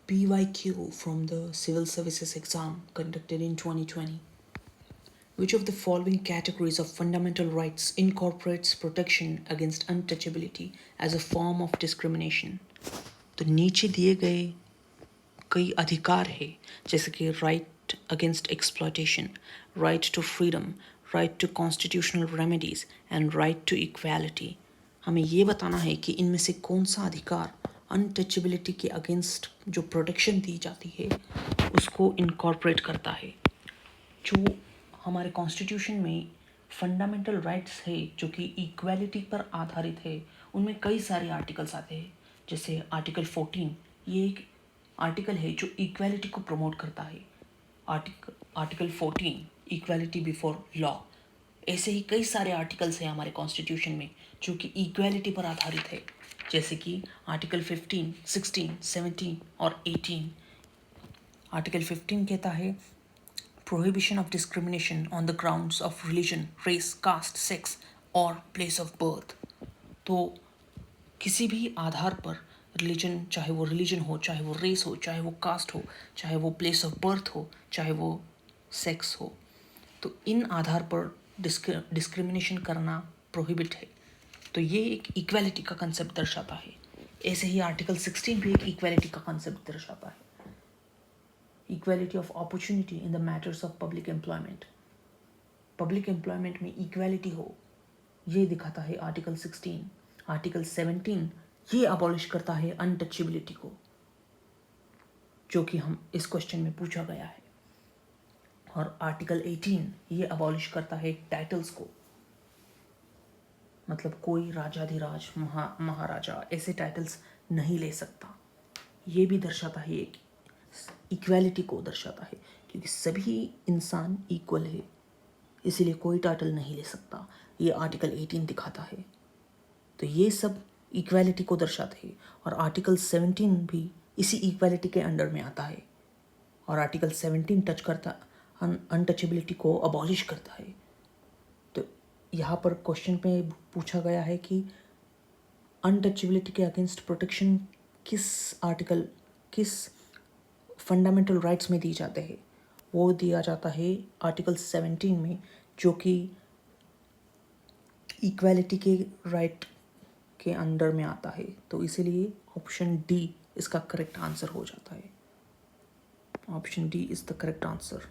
PYQ from the Civil Services exam conducted in 2020. Which of the following categories of fundamental rights incorporates protection against untouchability as a form of discrimination? तो नीचे दिए गए कई अधिकार है जैसे कि right against exploitation, right to freedom, right to constitutional remedies and right to equality. हमें ये बताना है कि इनमें से कौन सा अधिकार अनटचेबिलिटी के अगेंस्ट जो प्रोटेक्शन दी जाती है उसको इनकॉर्पोरेट करता है। जो हमारे कॉन्स्टिट्यूशन में फंडामेंटल राइट्स है जो कि इक्वालिटी पर आधारित है, उनमें कई सारे आर्टिकल्स आते हैं। जैसे आर्टिकल 14, ये एक आर्टिकल है जो इक्वालिटी को प्रमोट करता है। Article 14 equality before law. ऐसे ही कई सारे आर्टिकल्स हैं हमारे कॉन्स्टिट्यूशन में जो कि इक्वालिटी पर आधारित है, जैसे कि आर्टिकल 15, 16, 17 और 18। आर्टिकल 15 कहता है prohibition of discrimination on the grounds of religion, race, caste, sex और place of birth। तो किसी भी आधार पर रिलीजन, चाहे वो रिलीजन हो, चाहे वो रेस हो, चाहे वो कास्ट हो, चाहे वो प्लेस ऑफ बर्थ हो, चाहे वो सेक्स हो, तो इन आधार पर डिस्क्रिमिनेशन करना प्रोहिबिट है। तो ये एक इक्वालिटी का कंसेप्ट दर्शाता है। ऐसे ही आर्टिकल 16 भी एक इक्वालिटी का कंसेप्ट दर्शाता है। Equality of opportunity in the matters of public employment. Public employment में इक्वालिटी हो, ये दिखाता है आर्टिकल 16। आर्टिकल 17 ये अबॉलिश करता है अनटचेबिलिटी को, जो कि हम इस क्वेश्चन में पूछा गया है। और आर्टिकल 18 ये अबॉलिश करता है टाइटल्स को, मतलब कोई राजाधिराज, महाराजा ऐसे टाइटल्स नहीं ले सकता। ये भी दर्शाता है, एक इक्वालिटी को दर्शाता है, क्योंकि सभी इंसान इक्वल है, इसीलिए कोई टाइटल नहीं ले सकता। ये आर्टिकल 18 दिखाता है। तो ये सब इक्वालिटी को दर्शाते हैं। और आर्टिकल 17 भी इसी इक्वालिटी के अंडर में आता है। और आर्टिकल 17 टच करता अनटचेबिलिटी को अबॉलिश करता है। तो यहाँ पर क्वेश्चन में पूछा गया है कि अनटचेबिलिटी के अगेंस्ट प्रोटेक्शन किस आर्टिकल, किस फंडामेंटल राइट्स में दी जाते हैं। वो दिया जाता है आर्टिकल 17 में, जो कि इक्वालिटी के राइट के अंडर में आता है। तो इसीलिए ऑप्शन डी इसका करेक्ट आंसर हो जाता है। Option D is the correct answer.